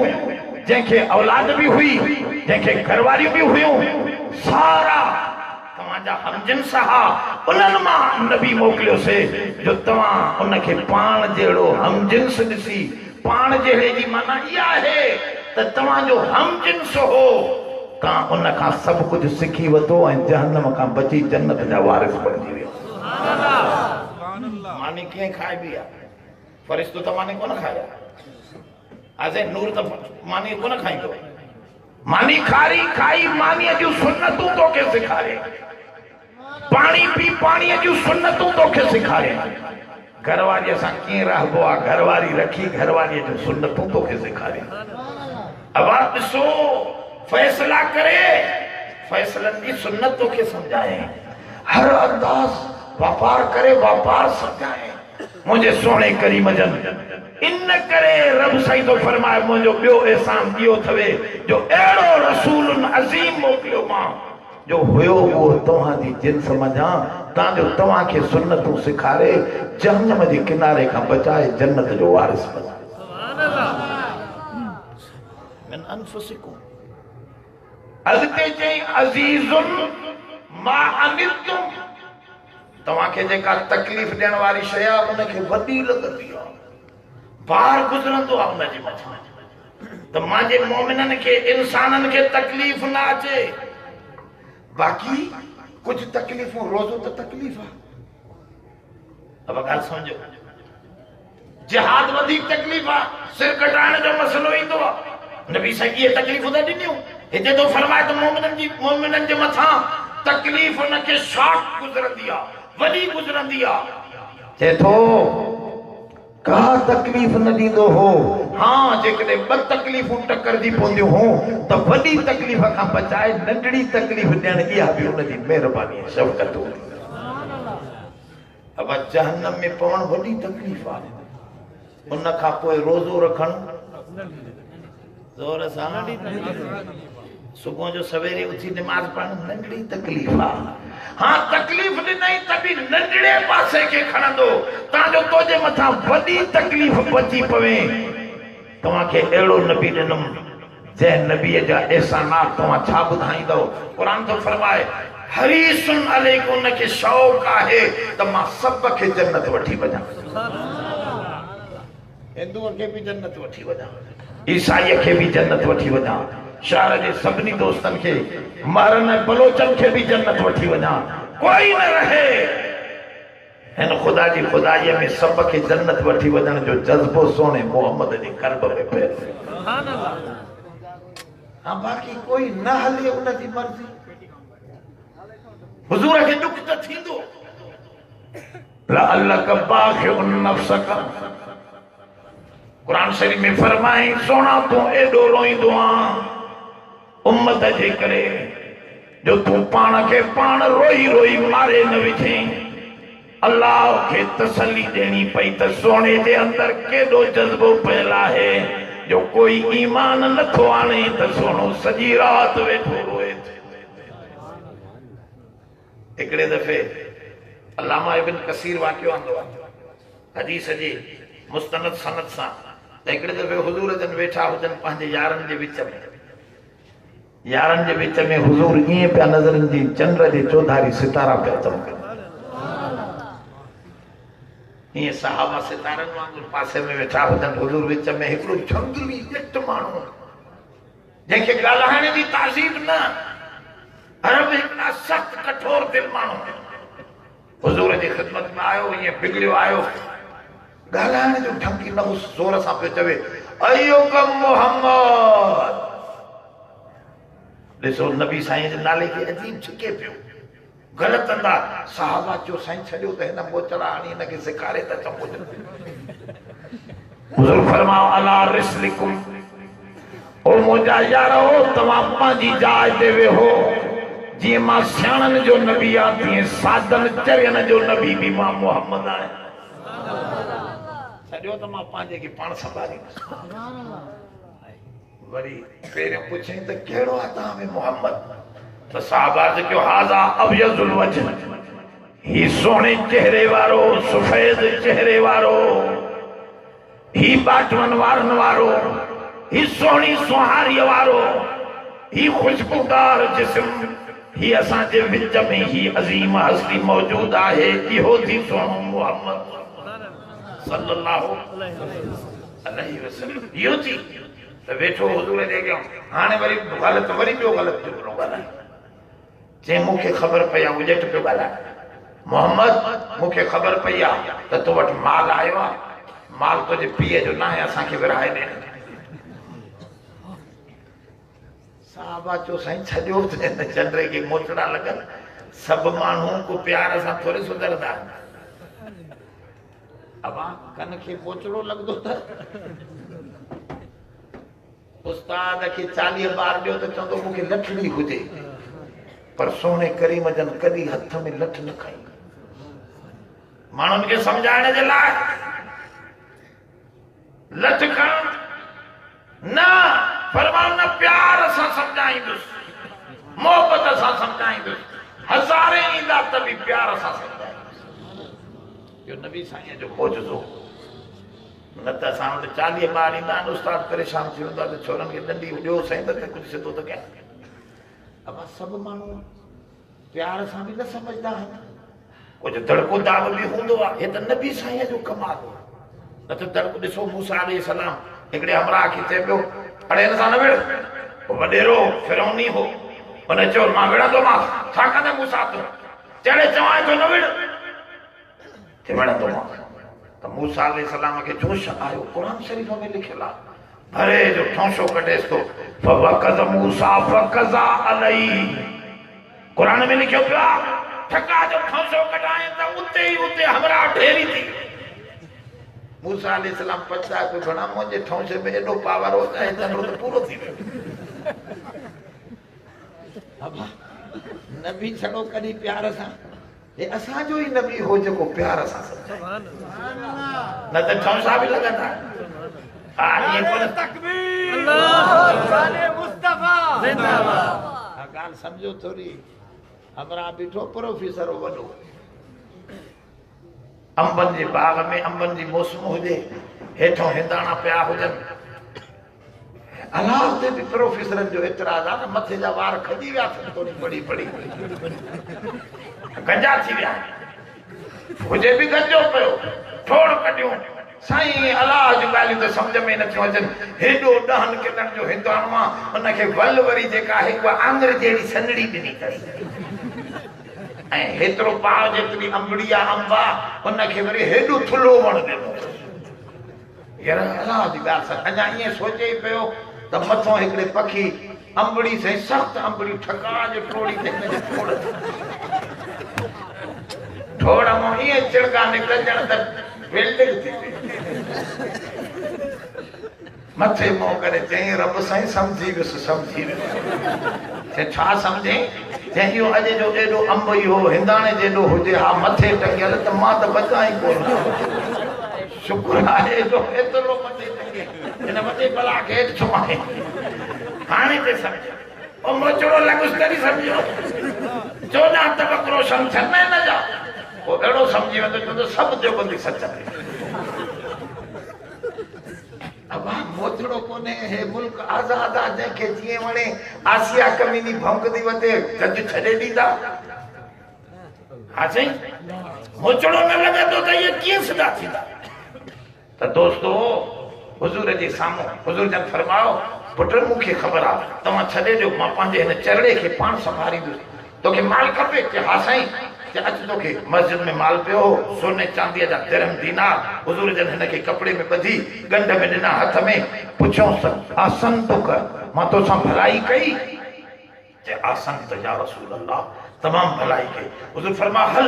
जंहिंखे औलाद बि हुई, जंहिंखे घरवारियूं बि हुयूं, सारा तव्हांजा हमजिन्स हा। उन्हनि मां नबी मोकिलियोसीं जो तव्हां उनखे पाण जहिड़ो हमजिन्स ॾिसी, पाण जहिड़े जी माना इहा आहे त तव्हांजो हमजिन्स हो, तव्हां उन खां सभु कुझु सिखी वठो ऐं जहन्नम खां बची जन्नत जा वारिस बणिजी वियो। मानी कीअं खाइबी आहे? फ़रिश्तो त मानी कोन खाया, अज़े नूर त मानी कोन खाईंदो। मानी खारी खाई मानीअ जूं सुन्नतूं तोखे सेखारे, पाणी पी पाणीअ जूं सुन्नतूं तोखे सेखारे। घरवारीअ सां कीअं रहबो आहे, घरवारी रखी घरवारीअ जूं सुन्नतूं तोखे सेखारे। अब ॾिसो फैसला करे, फैसलनि जी सुन्नत तोखे समझाए, हर अंदाज वापार करे वापार समझाए। मुझे सोने करीम जन इन करे रब साईं तो फरमाए मुझो ॿियो एहसान इहो थवे जो अहिड़ो रसूल अज़ीम मोकिलियो मां जो हुयो उहो तव्हांजी जिन्स मंझां, तांजो तव्हांखे सुन्नतूं सेखारे, जहन्नम जे किनारे खां बचाए जन्नत जो वारिस बणाए। मिन अनफुसिकुम अॻिते चई अज़ीज़ुन मा अनितुम, तव्हांखे जेका तकलीफ़ ॾियण वारी शइ आहे उनखे वॾी लॻंदी आहे, बार गुज़रंदो आहे उनजे मथां। त मुंहिंजे मोमिननि खे, इंसाननि खे तकलीफ़ न अचे, बाक़ी कुछ तकलीफ़ूं रोज़ो त तकलीफ़ आहे। अब ॻाल्हि सम्झो, जिहाद वधीक तकलीफ़ आहे, सिर कटाइण जो मसइलो ईंदो आहे, नबी साईं इहे तकलीफ़ूं त ॾिनियूं। हिते तो फरमाए त मोमिननि जे मथां तकलीफ़ उनखे शॉक गुज़रंदी आहे, वॾी गुज़रंदी आहे। चए थो का तकलीफ़ न ॾींदो हो, हाँ जेकॾहिं 2 तकलीफ़ूं टकरजी पवंदियूं हो त वॾी तकलीफ़ खां बचाए नंढड़ी तकलीफ़ ॾियण इहा बि उनजी महिरबानी शफ़क़त हूंदी। अब जहन्नम में पवण वॾी तकलीफ़ आहे, उन खां पोइ रोज़ो रखण ज़ोर सां, सुबुह जो सवेरे उथी नमाज़ पढ़ण नंढड़ी तकलीफ़ आहे। हाँ तकलीफ़ ॾिनई त बि नंढड़े पासे खे खणंदो, तांजो तोजे मथां वॾी तकलीफ़ बची पवे। तव्हांखे अहिड़ो नबी ॾिनुमि जंहिं नबीअ जा एहसानात तव्हां छा ॿुधाईंदव। क़ुर थो फरमाए हरीसुन अलैकुम, उनखे शौक़ आहे त मां सभ खे जन्नत वठी वञां, हिंदुअ खे बि जन्नत वठी वञां, ईसाईअ खे बि जन्नत वठी वञां, शहर जे सभिनी दोस्तनि खे, मारन ऐं बलोचनि खे बि जन्नत वठी वञां, कोई न रहे। हिन ख़ुदा जी ख़ुदाईअ में सभ खे जन्नत वठी वञण जो जज़्बो सोने मोहम्मद जे क़ल्ब में पियो। हाँ बाक़ी कोई न हले उनजी मर्ज़ी, हुज़ूर खे दुख त थींदो। लअल्लक बाखिउन नफ्सक, कुरान शरीफ में फरमाए सोना तूं एॾो रोईंदो आहीं उम्मत जे करे जो तूं पाण खे पाण रोई रोई मारे न विझे। अल्लाह खे तसल्ली ॾियणी पई त सोने जे अंदर केॾो जज़्बो पियल आहे जो कोई ईमान नथो आणे त सोनो सॼी राति वेठो रोए। हिकिड़े दफ़े अल्लामा इब्न कसीर वाक़ियो आंदो आहे हदीस जे मुस्तनद सनद सां, त हिकिड़े दफ़े हुज़ूर जन वेठा हुजनि पंहिंजे यारनि जे विच में, यारनि जे विच में हुज़ूर ईअं पिया नज़रनि जी चंड जे चौधारी सितारा पिया चमकनि, ईअं सहाबा सितारनि वांगुरु पासे में वेठा हुजनि, हुज़ूर विच में हिकिड़ो झंगली ॼट माण्हू जंहिंखे ॻाल्हाइण जी ताज़ीब न, अरब हिकिड़ा सख़्त कठोर दिलि माण्हू हुज़ूर जी ख़िदमत में आयो, ईअं बिगड़ियो आयो, ॻाल्हाइण जो ढंग ई न हो, ज़ोर सां पियो चवे अय्युकम मोहम्मद। ॾिसो नबी साईं जे नाले खे अजीब छिके पियो, ग़लति अंदाज़। साहबा चयो साईं छॾियो त हिन मोचड़ा हणी हिनखे सेखारे त चङो। हुज़ूर फरमायो अला रिस्लिकुम, ओ मुंहिंजा यारो तव्हां पंहिंजी जाइ ते वेहो, जीअं मां सियाणनि जो नबी आहियां तीअं सादनि चरियनि जो नबी बि मां मोहम्मद आहियां। छॾियो त मां पंहिंजे खे पाण संभालींदुसि। वरी पहिरियों पुछई त कहिड़ो आहे तव्हां में मोहम्मद? तो साहबा से क्यों हाजा अब्यजुल वजह, ही सोने चेहरे वारो, सफेद चेहरे वारो, ही बाटवन वारन वारो, ही सोनी सुहारी वारो, ही खुशबूदार जिस्म, ही असांजे विच में ही अजीम हस्ती मौजूद आहे। इहो थी सोनो मोहम्मद सल्लल्लाहु अलैहि वसल्लम। इहो थी त वेठो हुजूर जे अॻियां हाणे वरी ग़लति वरी ॿियो ग़लति पियो ॻाल्हाए। चई मूंखे ख़बर पई आहे उजट पियो ॻाल्हाए, मोहम्मद मूंखे ख़बर पई आहे त तो वटि माल आयो आहे, माल तुंहिंजे पीउ जो न आहे, असांखे विरहाए ॾे। साहबा चयो साईं छॾियो त चंड खे मोचड़ा लॻल, सभु माण्हू को प्यार सां थोरे सुधरंदा आहिनि। अबा कन खे मोचड़ो लॻंदो त उस्ताद खे 40 ॿार ॾियो त चवंदो मूंखे लठड़ी हुजे, पर सोने करीम जन कॾहिं हथ में लठ न खई। माण्हुनि खे सम्झाइण जे लाइ लठ खण न, फरमायो न, प्यार सां सम्झाईंदुसि, मोहबत सां सम्झाईंदुसि, हज़ारे ईंदा त बि प्यार सां सम्झाईंदुसि। इहो नबी साईं जो मौजूदो। न त असां वटि 40 ॿार ईंदा आहिनि, उस्ताद परेशान थी वेंदो आहे त छोरनि खे ॾंडी ॾियो साईं त कुझु सिधो त कयां। अब सभु माण्हू प्यार सां बि न सम्झंदा आहिनि, कुझु दड़को दाग बि हूंदो आहे। हे त नबी साईं जो कमाल हो। न त दड़को ॾिसो, मूसा अलैहिस्सलाम हिकिड़े हमराह खे चए पियो अड़े हिन सां न विड़, वॾेरो फिरौनी हो, हुन चयो मां विढ़ंदोमांसि, छा कंदे मूसा तूं, जॾहिं चवां थो न विड़ ते विढ़ंदोमांसि। त मूसा अलैहिस्सलाम खे जोश आयो, क़ुरान शरीफ में लिखियल आहे, भरे जो ठौंशो कढेसि थो, फवकज़ मूसा फकज़ा अलैहि, क़ुरान में लिखियो पियो आहे ठका जो ठौंशो कढाए त उते ई उते हमरा ढेरी थी। मूसा अलैहिस्सलाम पछा पियो घणा मुंहिंजे ठौंशे में एॾो पावर हो त तंहिंजो त पूरो थी वियो। नबी छड़ो कॾहिं प्यार सां, हे असांजो ई नबी हो जेको प्यार सां सम्झाए, न त ठौंसा बि लॻंदा। ॻाल्हि सम्झो थोरी। हमरा बीठो प्रोफेसर वॾो, अंबनि जे बाग में अंबनि जी मौसम हुजे, हेठों हिंदाणा पिया हुजनि, अलाह ते बि प्रोफेसरनि जो एतिराज़ आहे न, मथे जा वार खॼी विया अथनि थोरी पढ़ी पढ़ी गंजा थी विया, हुजे बि गंजो पियो, ठोड़ कढियूं। साईं अलाह जूं ॻाल्हियूं त सम्झ में नथियूं अचनि। हेॾो ॾहनि किलनि जो हिंदाणो आहे, उनखे वल वरी जेका आहे उहा आङुर जहिड़ी सनड़ी ॾिनी अथसि, ऐं हेतिरो पाव जेतिरी अंबड़ी आहे, अंब आहे, उनखे वरी हेॾो थुल्हो वण ॾिनो। यार अलाह जी ॻाल्हि सां अञा ईअं सोचे ई पियो त मथों हिकिड़े पखी अंबड़ी सां सख़्तु अंबड़ी ठका जो टोड़ी ते हिनजे ठोड़ मां ईअं चिड़का निकिरजण त बिल्डिंग थी मथे मोह करे चई रब साईं सम्झी वियुसि, सम्झी वियुसि। छा सम्झे? चई इहो अॼु जो एॾो अंब इहो हिंदाणे जेॾो हुजे हा मथे टंगियल त मां त बचा ई कोन। शुक्र आहे जो एतिरो मथे टंगियल, हिन वॾे भला खे हेठि छो आहे। हाणे ते सम्झो, ओ मोचड़ो लॻुसि तॾहिं सम्झो, 14 तबक रोशन थियनि न हिन जा, पोइ अहिड़ो सम्झी वेंदो चवंदो सभु देवबंदी सच आहे। अब मोचड़ो कोन्हे, हे मुल्क आज़ाद आहे, जंहिंखे जीअं वणे आसिया कमीनी भौंकदी वञे जज छॾे ॾींदा। हा साईं, मोचड़ो न लॻंदो त इहे कीअं सिधा थींदा? त दोस्तो हुजूर जे साम्हूं हुजूर जन फरमायो, पुट मूंखे ख़बर आहे, तव्हां छॾे ॾियो, मां पंहिंजे हिन चरड़े खे पाण संभालींदुसि। तोखे माल खपे? चए हा साईं। अच तोखे मस्जिद में माल पियो, सोने चांदीअ जा दिरहम दीनार हुजूर जन हिन खे कपिड़े में ॿधी गंढ में ॾिना हथ में। पुछियोसि आसन तो कर, मां तोसां भलाई कई? चए आसन त या रसूल अल्लाह, तमामु भलाई कई। हुजूर फरमा हल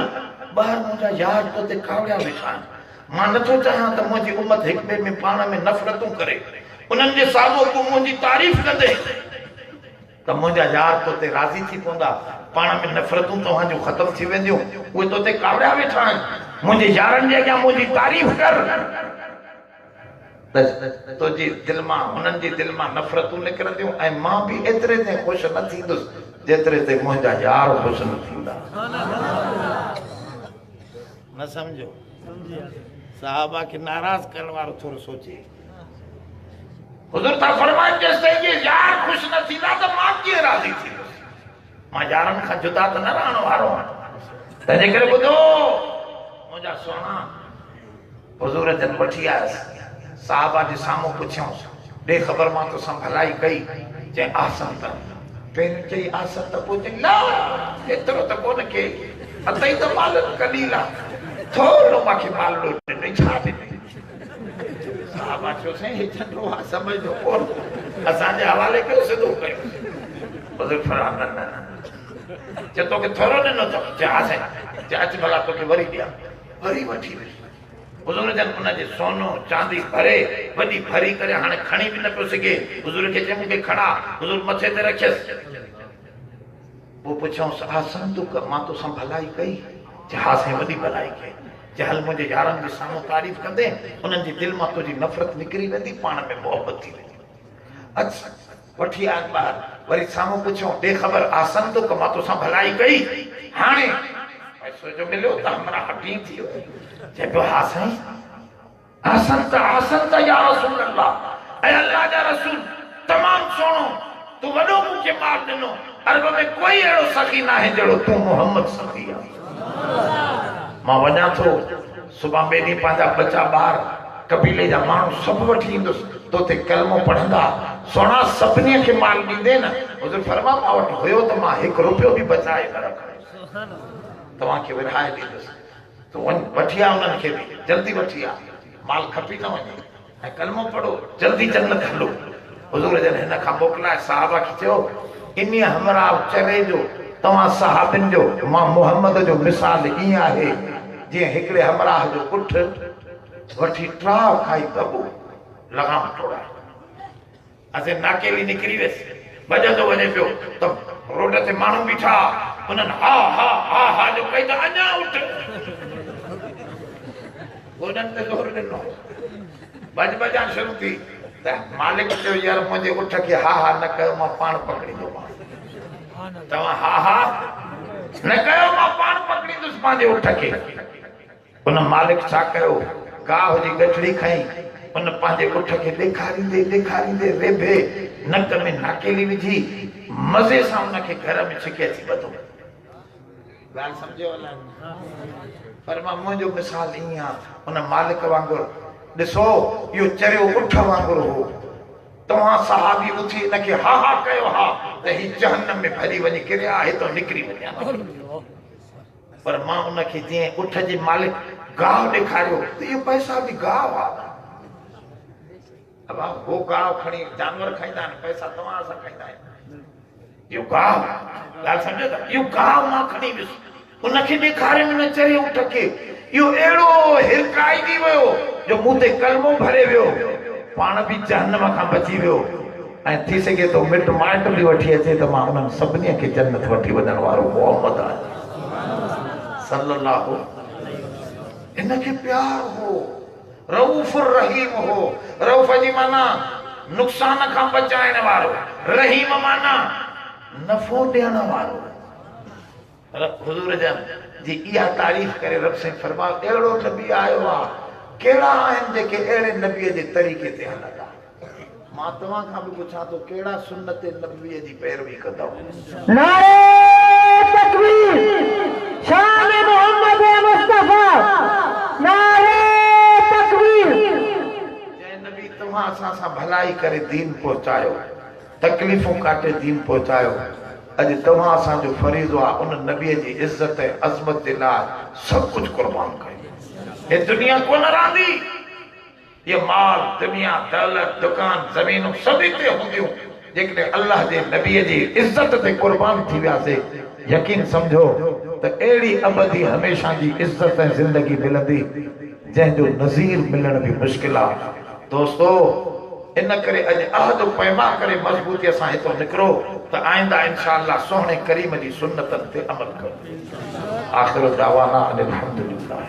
ॿाहिरि मुंहिंजा यार तो ते कावड़िया वेठा आहिनि, मां नथो चाहियां त मुंहिंजी उमत हिक ॿिए में पाण में नफ़रतूं करे, उन्हनि जे साम्हूं तूं मुंहिंजी तारीफ़ कंदे त मुंहिंजा यार तो ते राज़ी थी पवंदा, पाण में नफ़रतूं तव्हांजूं ख़तम थी वेंदियूं। उहे तो ते कावड़िया वेठा आहिनि, मुंहिंजे यारनि जे अॻियां मुंहिंजी तारीफ़ कर त तुंहिंजी दिलि मां, हुननि जी दिलि मां नफ़रतूं निकिरंदियूं, ऐं मां बि एतिरे ते ख़ुशि न थींदुसि जेतिरे ते मुंहिंजा यार ख़ुशि न थींदा। न सम्झो, साहबा खे नाराज़ करण वारो थोरो सोचे। हुज़ूर था फरमाइनि जेसिताईं ये यार ख़ुशि न थींदा त मां कीअं राज़ी थींदुसि। मां यारनि खां जुदा त न रहण वारो आहियां। तंहिंजे करे ॿुधो, मुंहिंजा सुहिणा हुज़ूर जन वठी आयसि, साहबा जे साम्हूं पुछियऊंसि, ॾे ख़बर मां तोसां भलाई कई? चई आसन त। पहिरियों चई आसन त, पोइ चई ला एतिरो त कोन के, अथई त माल कलीला, थोरो मूंखे माल ॾिनई, छा ॾिनई? साहबा चयो साईं हे चंडो आहे, सम्झो कोन, असांजे हवाले कयो, सिधो कयो। हुज़ूर फरमाया न न, चए तोखे थोरो ॾिनो अथव? चए हा साईं। चए अच भला तोखे वरी ॾियां, वरी वठी वई। हुज़ूर जन उनजे सोनो चांदी भरे वॾी भरी करे हाणे खणी बि न पियो सघे। हुज़ूर खे चए मूंखे खणा, हुज़ूर मथे ते रखियसि। पोइ पुछियऊंसि आसन तूं मां तोसां भलाई कई? चए हा साईं वॾी भलाई कई। चए हल मुंहिंजे यारनि जे साम्हूं तारीफ़ कंदे उन्हनि जी दिलि मां तुंहिंजी नफ़रत निकिरी वेंदी, पाण में मोहबत थी वेंदी। अच वठी आया ॿार, वरी साम्हूं पुछऊं ॾे ख़बर आसन तूं मां तोसां भलाई कई? हाणे पैसो जो मिलियो त हमरा हटी थी वियो। चए पियो हा साईं, आसन त या रसूल अल्लाह, ऐं अल्लाह जा रसूल तमामु सुहिणो, तूं वॾो मूंखे माल ॾिनो, अरब में कोई अहिड़ो सखी न आहे जहिड़ो तूं मोहम्मद सखी आहे। मां वञा थो, सुभाणे ॿिए ॾींहुं पंहिंजा बचा ॿार कबीले जा माण्हू सभु वठी ईंदुसि, तोते कलमो पढ़ंदा, सुहिणा सभिनी खे माल ॾींदे न। हुज़ूर फरमाया मां वटि हुयो त मां 1 रुपयो बि बचाए न रखंदुसि, तव्हांखे विरहाए ॾींदुसि। तूं वञ वठी आ, उन्हनि खे बि जल्दी वठी आ, माल खपी न वञे, ऐं कलमो पढ़ो, जल्दी जन्नत हलो। हुज़ूर जन हिन खां मोकिलाए साहबा खे चयो इन हमरा चरे जो तव्हां सहाबिन जो मां मुहम्मद जो मिसाल ईअं आहे जीअं हिकिड़े हमराह जो उठ वठी ट्राह खाई दॿो लगाम तोड़ाए, असां नाकेली निकिरी वियसि, भॼंदो वञे पियो त रोड ते माण्हू बीठा, उन्हनि हा हा हा हा जो कई त अञा उठ, उन्हनि ते ज़ोर ॾिनो, भॼ शुरू थी त मालिक चयो यार मुंहिंजे उठ खे हा हा न कयो, मां पाण पकड़ींदोमांसि। तव्हां हा हा न कयो, मां पाण पकड़ींदुसि पंहिंजे उठ खे। उन मालिक छा कयो, गाह जी गठड़ी खई, उन पंहिंजे उठ खे ॾेखारींदे ॾेखारींदे रेभे नक में नाकेली विझी मज़े सां उनखे घर में छिके अची ॿधो। ॻाल्हि सम्झो अलाए, पर मां मुंहिंजो मिसाल ईअं आहे, उन मालिक वांगुरु ॾिसो इहो चरियो उठ वांगुरु हो, तव्हां सहाबी उथी हिनखे हा हा कयो हा त ही जहन्नम में भली वञी किरिया हितां निकिरी वञा, पर मां उनखे जीअं उठ जे मालिक गाह ॾेखारियो त इहो पैसा बि गाह आहे। अब वो गाह खणी जानवर खाईंदा आहिनि, पैसा तव्हां असां खाईंदा आहियूं, इहो गाह ॻाल्हि सम्झो था, इहो गाह मां खणी वियुसि, उनखे ॾेखारे न चरे उठ खे, इहो अहिड़ो हिरकाइजी वियो जो मूं ते कलमो भरे वियो, पाण बि जहन्नम खां बची वियो, ऐं थी सघे थो मिट माइट बि वठी अचे त मां उन्हनि सभिनी खे जन्नत वठी वञण वारो मोहम्मद आहियां सल्लल्लाहु। इनखे प्यार हो, रऊफ़ुर रहीम हो। रऊफ़ जी माना नुक़सान खां बचाइण वारो, रहीम माना नफ़ो ॾियण वारो। हुज़ूर जन जी इहा तारीफ़ करे रब साईं फरमायो अहिड़ो नबी आयो आहे, कहिड़ा आहिनि जेके अहिड़े नबीअ जे तरीक़े ते हलंदा। मां तव्हां खां बि पुछां थो कहिड़ा सुन्नत नबीअ जी पैरवी कंदव? नारे तकबीर, शान मोहम्मद मुस्तफा, नारे तकबीर। जंहिं नबी तव्हां असां सां भलाई करे दीन पहुचायो, तकलीफ़ूं काटे दीन पहुचायो, अॼु तव्हां असांजो फरीज़ो आहे उन नबीअ जी इज़त ऐं अज़मत जे लाइ सभु कुझु क़ुर्बान कयो। ये दुनिया कोन रहंदी, ये माल दुनिया दौलत दुकान ज़मीनूं सभु हिते हूंदियूं, जेकॾहिं अल्लाह जे नबीअ जी इज़त ते क़ुर्बान थी वियासीं, यकीन समझो त अहिड़ी अबदी हमेशा जी इज़त ऐं ज़िंदगी मिलंदी जंहिंजो नज़ीर मिलण बि मुश्किल आहे। दोस्तो इन करे अॼु अहद पैमा करे मज़बूतीअ सां हितां निकिरो त आईंदा इंशाअल्लाह सोहणे करीम जी सुन्नतनि ते अमल करो। आख़िर दावाना अनिल हम्दुलिल्लाह।